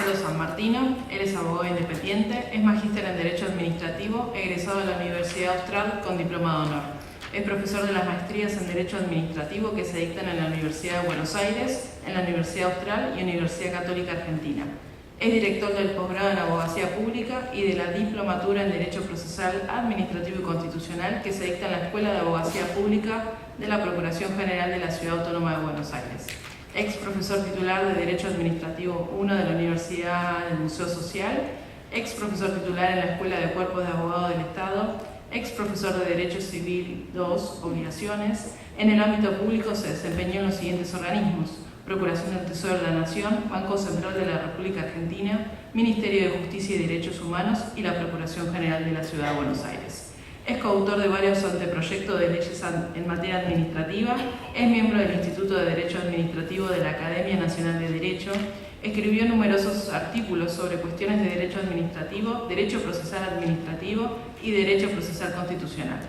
Marcelo Sanmartino, él es abogado independiente, es magíster en Derecho Administrativo, egresado de la Universidad Austral con diploma de honor. Es profesor de las maestrías en Derecho Administrativo que se dictan en la Universidad de Buenos Aires, en la Universidad Austral y Universidad Católica Argentina. Es director del posgrado en Abogacía Pública y de la diplomatura en Derecho Procesal Administrativo y Constitucional que se dicta en la Escuela de Abogacía Pública de la Procuración General de la Ciudad Autónoma de Buenos Aires. Ex profesor titular de Derecho Administrativo 1 de la Universidad del Museo Social, ex profesor titular en la Escuela de Cuerpos de Abogados del Estado, ex profesor de Derecho Civil 2, Obligaciones. En el ámbito público se desempeñó en los siguientes organismos: Procuración del Tesoro de la Nación, Banco Central de la República Argentina, Ministerio de Justicia y Derechos Humanos y la Procuración General de la Ciudad de Buenos Aires. Es coautor de varios anteproyectos de leyes en materia administrativa, es miembro del Instituto de Derecho Administrativo de la Academia Nacional de Derecho, escribió numerosos artículos sobre cuestiones de derecho administrativo, derecho procesal administrativo y derecho procesal constitucional.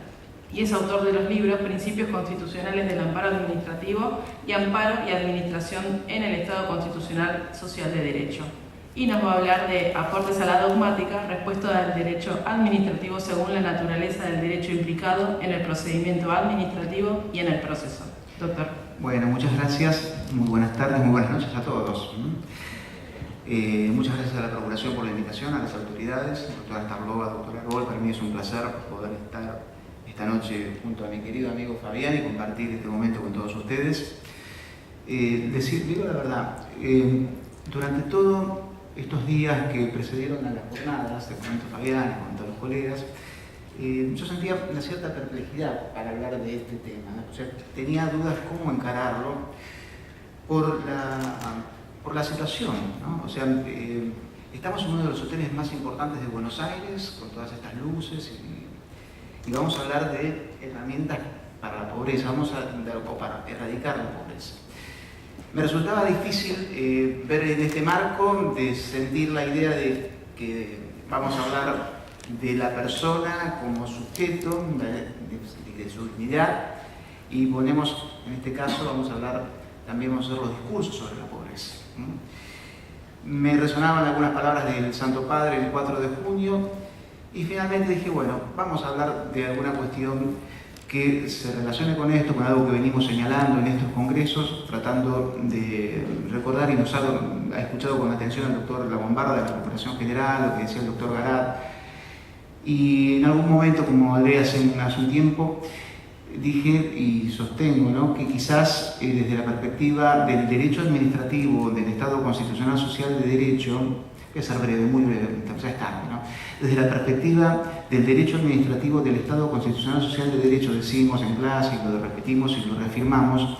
Y es autor de los libros Principios Constitucionales del Amparo Administrativo y Amparo y Administración en el Estado Constitucional Social de Derecho. Y nos va a hablar de aportes a la dogmática, respuesta del derecho administrativo según la naturaleza del derecho implicado en el procedimiento administrativo y en el proceso. Doctor. Bueno, muchas gracias, muy buenas tardes, muy buenas noches a todos. Muchas gracias a la Procuración por la invitación, a las autoridades, doctora Starlova, doctora Gol. Para mí es un placer poder estar esta noche junto a mi querido amigo Fabián y compartir este momento con todos ustedes. Digo la verdad, durante todos estos días que precedieron a las jornadas, te comento Fabián, te comento a los colegas, yo sentía una cierta perplejidad para hablar de este tema, ¿no? O sea, tenía dudas cómo encararlo por la situación, ¿no? O sea, estamos en uno de los hoteles más importantes de Buenos Aires, con todas estas luces, y vamos a hablar de herramientas para la pobreza, para erradicar la pobreza. Me resultaba difícil ver en este marco de sentir la idea de que vamos a hablar de la persona como sujeto, de su dignidad, y ponemos, en este caso, vamos a hacer los discursos sobre la pobreza. Me resonaban algunas palabras del Santo Padre el 4 de junio, y finalmente dije, bueno, vamos a hablar de alguna cuestión que se relacione con esto, con algo que venimos señalando en estos congresos, tratando de recordar, y nos ha escuchado con atención al doctor La Bombarda de la Procuración General, lo que decía el doctor Garat, y en algún momento, como hablé hace un tiempo, dije y sostengo, ¿no?, que quizás desde la perspectiva del derecho administrativo, del Estado Constitucional Social de Derecho, voy a ser breve, muy breve, ya es tarde, ¿no? Desde la perspectiva del derecho administrativo del Estado Constitucional Social de Derecho, decimos en clase, y lo repetimos y lo reafirmamos,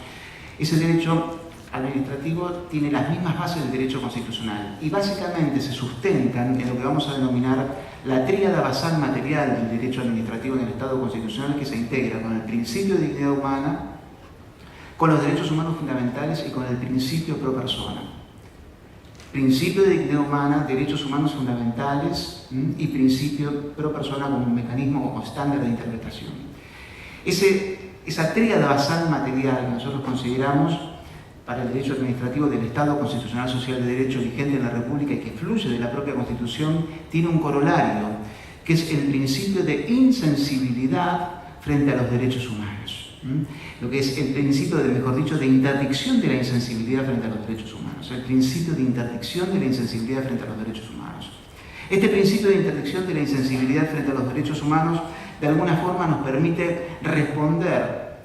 ese derecho administrativo tiene las mismas bases del derecho constitucional y básicamente se sustentan en lo que vamos a denominar la tríada basal material del derecho administrativo en el Estado Constitucional, que se integra con el principio de dignidad humana, con los derechos humanos fundamentales y con el principio pro persona. Principio de dignidad humana, derechos humanos fundamentales y principio pro persona como un mecanismo o estándar de interpretación. Esa tríada basal material que nosotros consideramos para el derecho administrativo del Estado Constitucional Social de Derecho vigente en la República y que fluye de la propia Constitución, tiene un corolario, que es el principio de insensibilidad frente a los derechos humanos. Lo que es el principio, de interdicción de la insensibilidad frente a los derechos humanos. El principio de interdicción de la insensibilidad frente a los derechos humanos. Este principio de interdicción de la insensibilidad frente a los derechos humanos, de alguna forma nos permite responder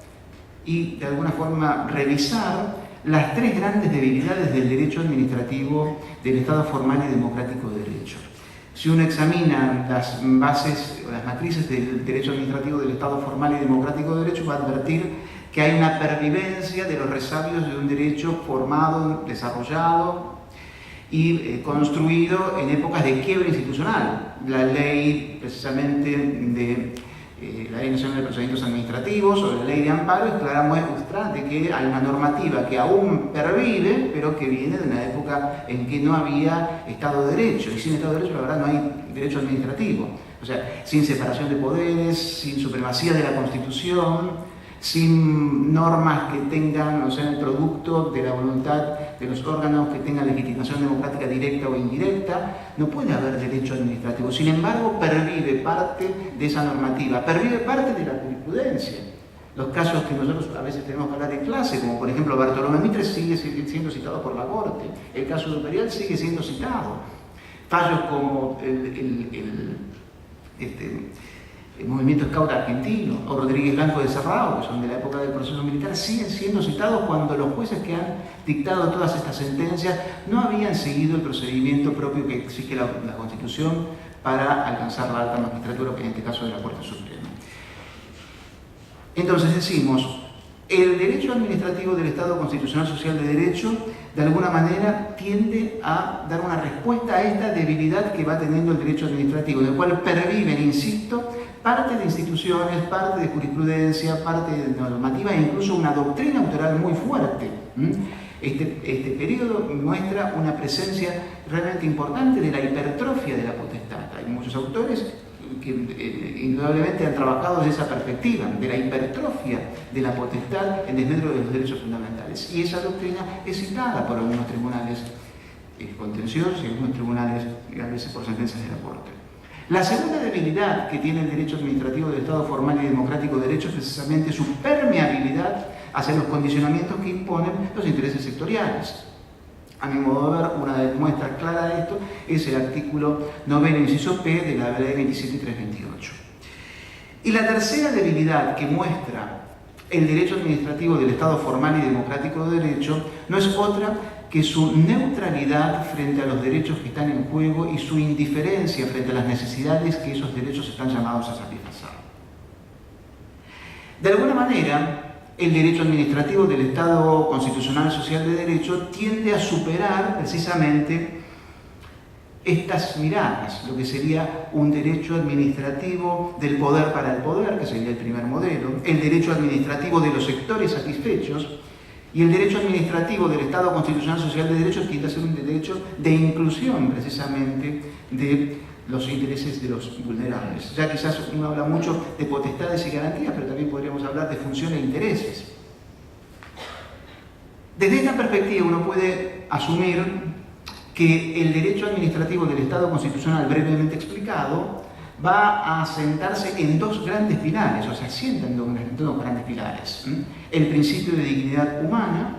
y de alguna forma revisar las tres grandes debilidades del derecho administrativo del Estado formal y democrático de derecho. Si uno examina las bases o las matrices del derecho administrativo del Estado formal y democrático de derecho, va a advertir que hay una pervivencia de los resabios de un derecho formado, desarrollado y construido en épocas de quiebra institucional. La ley, precisamente, de la Ley Nacional de Procedimientos Administrativos o la Ley de Amparo es clara muestra de que hay una normativa que aún pervive, pero que viene de una época en que no había Estado de Derecho, y sin Estado de Derecho la verdad no hay derecho administrativo. O sea, sin separación de poderes, sin supremacía de la Constitución, sin normas que tengan, o sea, el producto de la voluntad de los órganos que tengan legitimación democrática directa o indirecta, no puede haber derecho administrativo. Sin embargo, pervive parte de esa normativa, pervive parte de la jurisprudencia. Los casos que nosotros a veces tenemos que hablar en clase, como por ejemplo Bartolomé Mitre, sigue siendo citado por la Corte, el caso de Imperial sigue siendo citado. Fallos como el movimiento Scout argentino o Rodríguez Blanco de Cerrado, que son de la época del proceso militar, siguen siendo citados cuando los jueces que han dictado todas estas sentencias no habían seguido el procedimiento propio que exige la Constitución para alcanzar la alta magistratura, que en este caso es la Corte Suprema. Entonces decimos, el derecho administrativo del Estado Constitucional Social de Derecho, de alguna manera, tiende a dar una respuesta a esta debilidad que va teniendo el derecho administrativo, en el cual perviven, insisto, parte de instituciones, parte de jurisprudencia, parte de normativa e incluso una doctrina autoral muy fuerte. Este periodo muestra una presencia realmente importante de la hipertrofia de la potestad. Hay muchos autores que indudablemente han trabajado desde esa perspectiva, de la hipertrofia de la potestad en desmedro de los derechos fundamentales. Y esa doctrina es citada por algunos tribunales contenciosos y algunos tribunales, a veces por sentencias de la Corte. La segunda debilidad que tiene el derecho administrativo del Estado formal y democrático de derecho es precisamente su permeabilidad hacia los condicionamientos que imponen los intereses sectoriales. A mi modo de ver, una muestra clara de esto es el artículo 9, inciso P de la Ley 27.328. Y la tercera debilidad que muestra el derecho administrativo del Estado formal y democrático de derecho no es otra que su neutralidad frente a los derechos que están en juego y su indiferencia frente a las necesidades que esos derechos están llamados a satisfacer. De alguna manera, el derecho administrativo del Estado Constitucional Social de Derecho tiende a superar precisamente estas miradas, lo que sería un derecho administrativo del poder para el poder, que sería el primer modelo, el derecho administrativo de los sectores satisfechos, y el derecho administrativo del Estado Constitucional Social de Derecho tiende a ser un derecho de inclusión precisamente de los intereses de los vulnerables. Ya quizás uno habla mucho de potestades y garantías, pero también podríamos hablar de función e intereses. Desde esta perspectiva uno puede asumir que el derecho administrativo del Estado Constitucional, brevemente explicado, va a sentarse en dos grandes pilares, o sea, sienta en dos grandes pilares. El principio de dignidad humana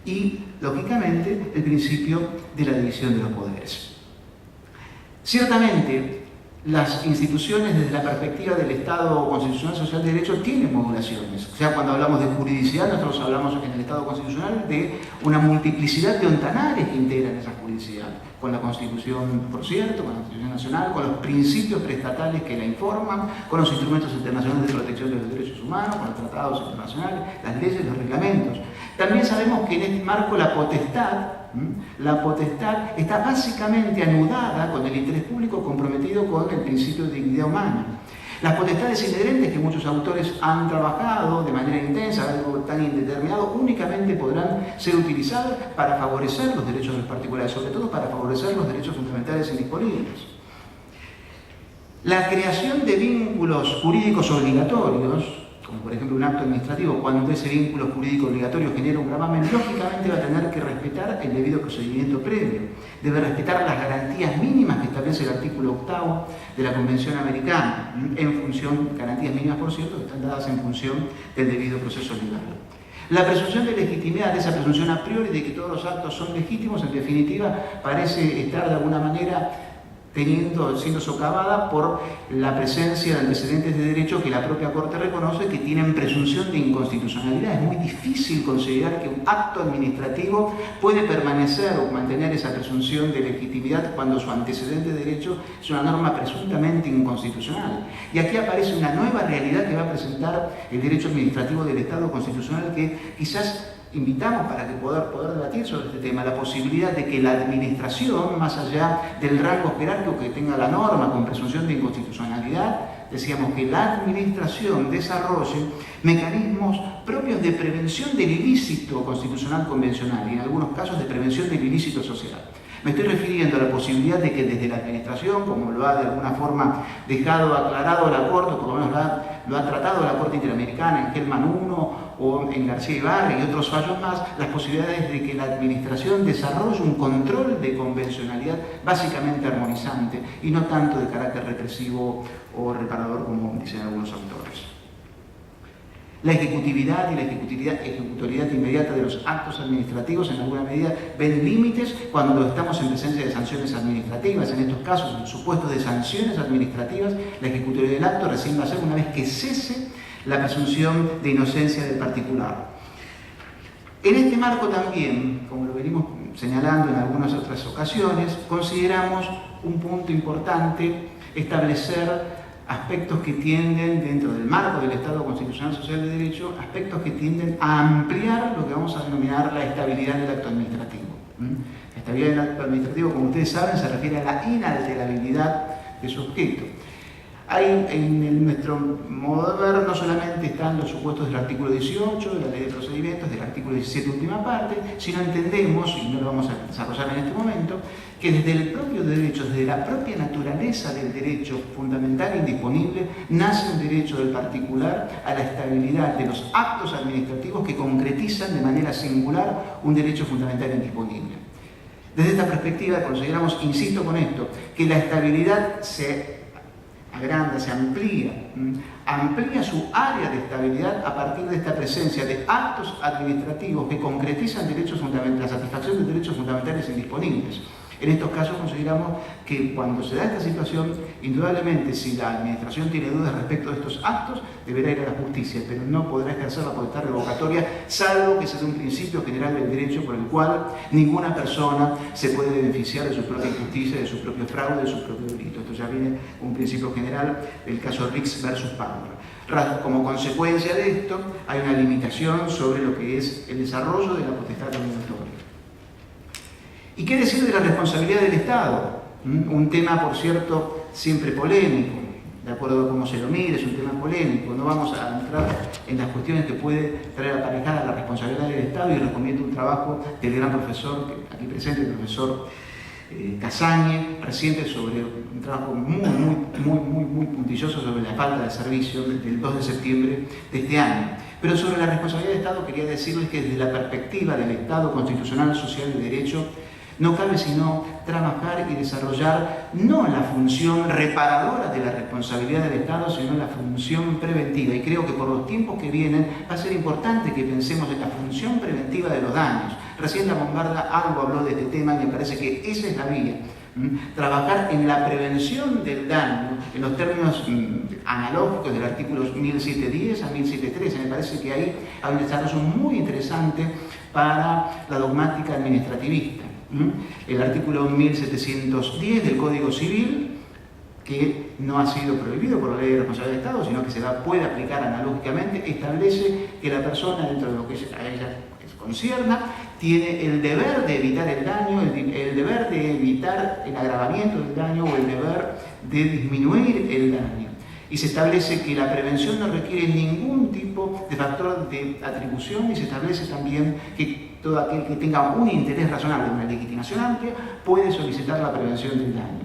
y, lógicamente, el principio de la división de los poderes. Ciertamente, las instituciones desde la perspectiva del Estado Constitucional Social de Derecho tienen modulaciones. O sea, cuando hablamos de juridicidad, nosotros hablamos en el Estado Constitucional de una multiplicidad de ontanares que integran esa juridicidad, con la Constitución, por cierto, con la Constitución Nacional, con los principios preestatales que la informan, con los instrumentos internacionales de protección de los derechos humanos, con los tratados internacionales, las leyes, los reglamentos. También sabemos que en este marco la potestad está básicamente anudada con el interés público comprometido con el principio de dignidad humana. Las potestades inherentes que muchos autores han trabajado de manera intensa, algo tan indeterminado, únicamente podrán ser utilizadas para favorecer los derechos de los particulares, sobre todo para favorecer los derechos fundamentales indisponibles. La creación de vínculos jurídicos obligatorios, como por ejemplo un acto administrativo, cuando ese vínculo jurídico obligatorio genera un gravamen, lógicamente va a tener que respetar el debido procedimiento previo. Debe respetar las garantías mínimas que establece el artículo 8 de la Convención Americana, garantías mínimas, por cierto, que están dadas en función del debido proceso legal. La presunción de legitimidad, esa presunción a priori de que todos los actos son legítimos, en definitiva, parece estar de alguna manera siendo socavada por la presencia de antecedentes de derecho que la propia Corte reconoce que tienen presunción de inconstitucionalidad. Es muy difícil considerar que un acto administrativo puede permanecer o mantener esa presunción de legitimidad cuando su antecedente de derecho es una norma presuntamente inconstitucional. Y aquí aparece una nueva realidad que va a presentar el derecho administrativo del Estado Constitucional, que quizás invitamos para que poder debatir sobre este tema, la posibilidad de que la administración, más allá del rango jerárquico que tenga la norma con presunción de inconstitucionalidad, decíamos que la administración desarrolle mecanismos propios de prevención del ilícito constitucional convencional y en algunos casos de prevención del ilícito social. Me estoy refiriendo a la posibilidad de que desde la administración, como lo ha de alguna forma dejado aclarado la Corte, por lo menos lo ha lo ha tratado la Corte Interamericana en Hellman 1 o en García Ibarra y otros fallos más, las posibilidades de que la administración desarrolle un control de convencionalidad básicamente armonizante y no tanto de carácter represivo o reparador como dicen algunos autores. La ejecutividad y la ejecutoriedad inmediata de los actos administrativos en alguna medida ven límites cuando estamos en presencia de sanciones administrativas. En estos casos, en supuestos de sanciones administrativas, la ejecutoriedad del acto recién va a ser una vez que cese la presunción de inocencia del particular. En este marco también, como lo venimos señalando en algunas otras ocasiones, consideramos un punto importante establecer aspectos que tienden, dentro del marco del Estado Constitucional Social de Derecho, aspectos que tienden a ampliar lo que vamos a denominar la estabilidad del acto administrativo. La estabilidad del acto administrativo, como ustedes saben, se refiere a la inalterabilidad de su objeto. Hay en nuestro modo de ver, no solamente están los supuestos del artículo 18 de la Ley de Procedimientos, del artículo 17 última parte, sino entendemos, y no lo vamos a desarrollar en este momento, que desde el propio derecho, desde la propia naturaleza del derecho fundamental e indisponible, nace un derecho del particular a la estabilidad de los actos administrativos que concretizan de manera singular un derecho fundamental e indisponible. Desde esta perspectiva consideramos, insisto con esto, que la estabilidad se agranda, se amplía su área de estabilidad a partir de esta presencia de actos administrativos que concretizan derechos fundamentales, la satisfacción de derechos fundamentales indisponibles. En estos casos consideramos que cuando se da esta situación, indudablemente si la administración tiene dudas respecto de estos actos, deberá ir a la justicia, pero no podrá ejercer la potestad revocatoria, salvo que sea un principio general del derecho por el cual ninguna persona se puede beneficiar de su propia injusticia, de su propio fraude, de su propio delito. Esto ya viene un principio general del caso Rix versus Palmer. Como consecuencia de esto, hay una limitación sobre lo que es el desarrollo de la potestad administratoria. ¿Y qué decir de la responsabilidad del Estado? Un tema, por cierto, siempre polémico, de acuerdo a cómo se lo mire, es un tema polémico. No vamos a entrar en las cuestiones que puede traer aparejada la responsabilidad del Estado y recomiendo un trabajo del gran profesor, aquí presente, el profesor Casagne, reciente, sobre un trabajo muy puntilloso sobre la falta de servicio del 2 de septiembre de este año. Pero sobre la responsabilidad del Estado quería decirles que desde la perspectiva del Estado Constitucional Social de Derecho, no cabe sino trabajar y desarrollar no la función reparadora de la responsabilidad del Estado, sino la función preventiva. Y creo que por los tiempos que vienen va a ser importante que pensemos en la función preventiva de los daños. Recién la Bombarda algo habló de este tema y me parece que esa es la vía. Trabajar en la prevención del daño, en los términos analógicos del artículo 1710 a 1713. Me parece que ahí hay un desarrollo muy interesante para la dogmática administrativista. El artículo 1710 del Código Civil, que no ha sido prohibido por la Ley de Responsabilidad del Estado, sino que puede aplicar analógicamente, establece que la persona, dentro de lo que a ella concierna, tiene el deber de evitar el daño, el deber de evitar el agravamiento del daño o el deber de disminuir el daño. Y se establece que la prevención no requiere ningún tipo de factor de atribución y se establece también que todo aquel que tenga un interés razonable, una legitimación amplia, puede solicitar la prevención del daño.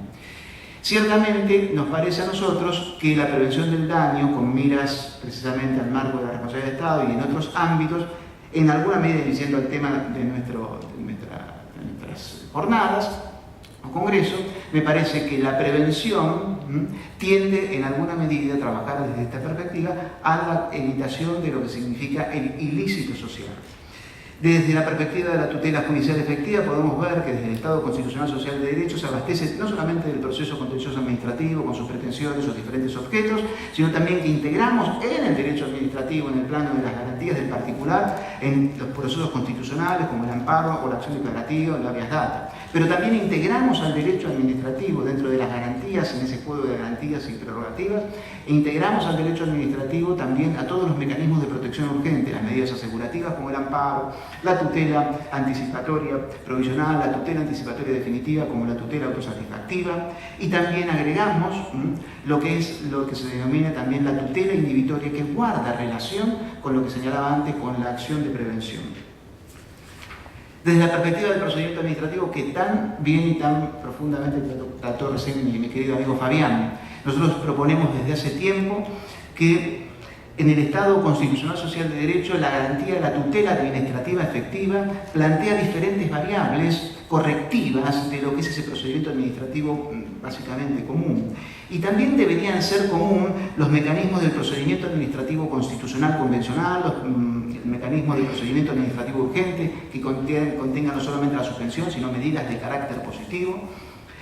Ciertamente nos parece a nosotros que la prevención del daño, con miras precisamente al marco de la responsabilidad del Estado y en otros ámbitos, en alguna medida, diciendo el tema de nuestras jornadas o congresos, me parece que la prevención tiende en alguna medida a trabajar desde esta perspectiva a la evitación de lo que significa el ilícito social. Desde la perspectiva de la tutela judicial efectiva podemos ver que desde el Estado Constitucional Social de Derecho se abastece no solamente del proceso contencioso administrativo con sus pretensiones, sus diferentes objetos, sino también que integramos en el derecho administrativo, en el plano de las garantías del particular, en los procesos constitucionales como el amparo o la acción declarativa o la habeas data. Pero también integramos al derecho administrativo dentro de las garantías, en ese juego de garantías y prerrogativas, e integramos al derecho administrativo también a todos los mecanismos de protección urgente, las medidas asegurativas como el amparo, la tutela anticipatoria provisional, la tutela anticipatoria definitiva como la tutela autosatisfactiva, y también agregamos lo que se denomina también la tutela inhibitoria, que guarda relación con lo que señalaba antes con la acción de prevención. Desde la perspectiva del procedimiento administrativo que tan bien y tan profundamente trató recién mi querido amigo Fabián, nosotros proponemos desde hace tiempo que En el Estado constitucional social de derecho, la garantía de la tutela administrativa efectiva plantea diferentes variables correctivas de lo que es ese procedimiento administrativo básicamente común. Y también deberían ser común los mecanismos del procedimiento administrativo constitucional convencional, el mecanismo del procedimiento administrativo urgente, que contenga no solamente la suspensión, sino medidas de carácter positivo,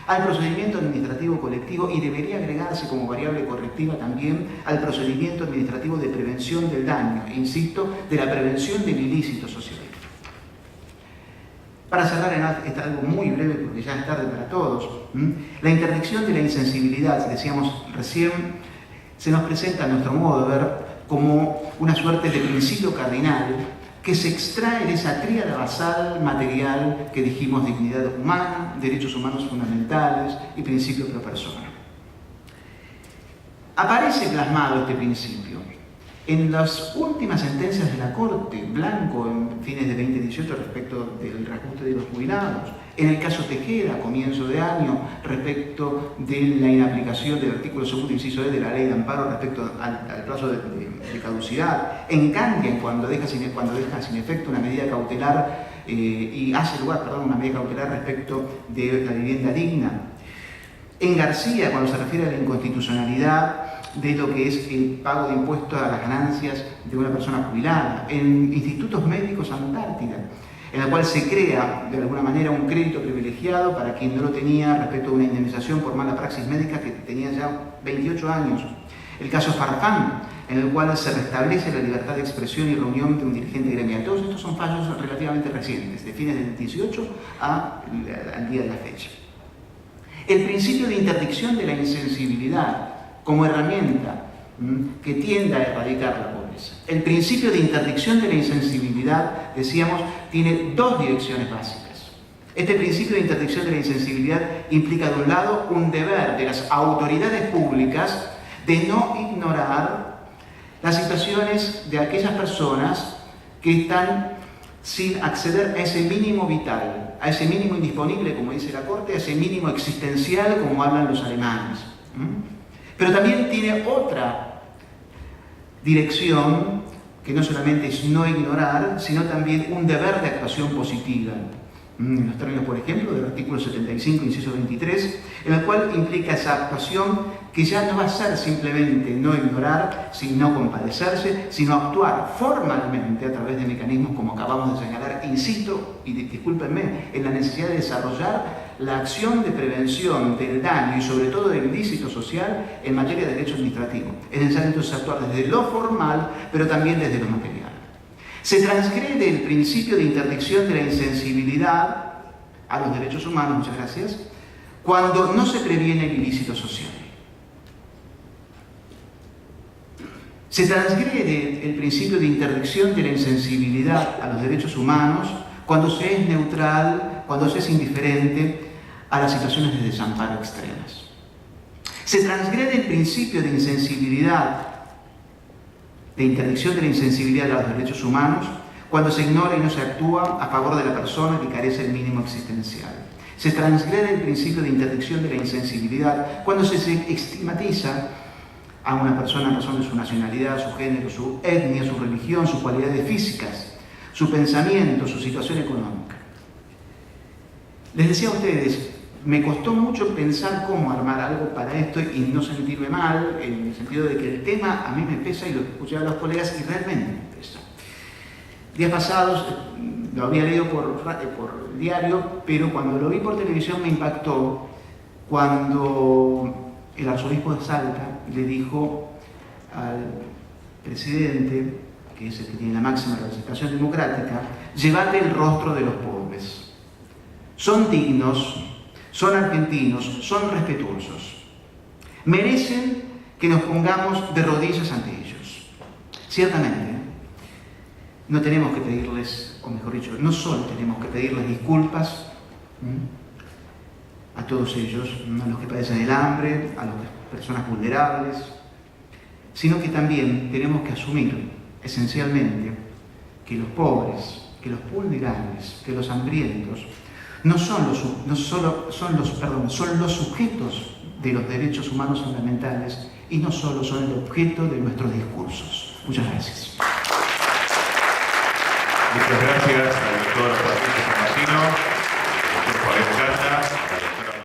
al procedimiento administrativo colectivo, y debería agregarse como variable correctiva también al procedimiento administrativo de prevención del daño, insisto, de la prevención del ilícito social. Para cerrar en algo muy breve, porque ya es tarde para todos, la interdicción de la insensibilidad, decíamos recién, se nos presenta a nuestro modo de ver como una suerte de principio cardinal que se extrae de esa tríada basal material que dijimos: dignidad humana, derechos humanos fundamentales y principio pro persona. Aparece plasmado este principio en las últimas sentencias de la Corte, Blanco en fines de 2018 respecto del reajuste de los jubilados, en el caso Tejeda, a comienzo de año, respecto de la inaplicación del artículo 2º, inciso E de la ley de amparo respecto al plazo de caducidad, en Candia, cuando deja sin efecto una medida cautelar y hace lugar, una medida cautelar respecto de la vivienda digna, en García, cuando se refiere a la inconstitucionalidad de lo que es el pago de impuestos a las ganancias de una persona jubilada, en Institutos Médicos Antártida, en la cual se crea de alguna manera un crédito privilegiado para quien no lo tenía respecto a una indemnización por mala praxis médica que tenía ya 28 años. El caso Farfán, en el cual se restablece la libertad de expresión y reunión de un dirigente gremial. Todos estos son fallos relativamente recientes, de fines del 18 al día de la fecha. El principio de interdicción de la insensibilidad como herramienta que tienda a erradicar la pobreza. El principio de interdicción de la insensibilidad, decíamos, tiene dos direcciones básicas. Este principio de interdicción de la insensibilidad implica, de un lado, un deber de las autoridades públicas de no ignorar las situaciones de aquellas personas que están sin acceder a ese mínimo vital, a ese mínimo indisponible, como dice la Corte, a ese mínimo existencial, como hablan los alemanes. Pero también tiene otra dirección, que no solamente es no ignorar, sino también un deber de actuación positiva. En los términos, por ejemplo, del artículo 75, inciso 23, en el cual implica esa actuación que ya no va a ser simplemente no ignorar, sino compadecerse, sino actuar formalmente a través de mecanismos como acabamos de señalar. Insisto, y discúlpenme, en la necesidad de desarrollar la acción de prevención del daño y sobre todo del ilícito social en materia de derecho administrativo. Es necesario entonces actuar desde lo formal, pero también desde lo material. Se transgrede el principio de interdicción de la insensibilidad a los derechos humanos, muchas gracias, cuando no se previene el ilícito social. Se transgrede el principio de interdicción de la insensibilidad a los derechos humanos cuando se es neutral, cuando se es indiferente a las situaciones de desamparo extremas. Se transgrede el principio de insensibilidad, de interdicción de la insensibilidad a los derechos humanos cuando se ignora y no se actúa a favor de la persona que carece del mínimo existencial. Se transgrede el principio de interdicción de la insensibilidad cuando se estigmatiza a una persona en razón de su nacionalidad, su género, su etnia, su religión, sus cualidades físicas, su pensamiento, su situación económica. Les decía a ustedes, me costó mucho pensar cómo armar algo para esto y no sentirme mal, en el sentido de que el tema a mí me pesa y lo escuché a los colegas y realmente me pesa. Días pasados, lo había leído por diario, pero cuando lo vi por televisión me impactó cuando el arzobispo de Salta le dijo al presidente, que es el que tiene la máxima representación democrática, llévate el rostro de los pobres. Son dignos, son argentinos, son respetuosos. Merecen que nos pongamos de rodillas ante ellos. Ciertamente, no tenemos que pedirles, o mejor dicho, no solo tenemos que pedirles disculpas a todos ellos, a los que padecen el hambre, a las personas vulnerables, sino que también tenemos que asumir esencialmente que los pobres, que los vulnerables, que los hambrientos son los sujetos de los derechos humanos fundamentales y no solo son el objeto de nuestros discursos. Muchas gracias. Muchas gracias al doctor Patricio Tomasino.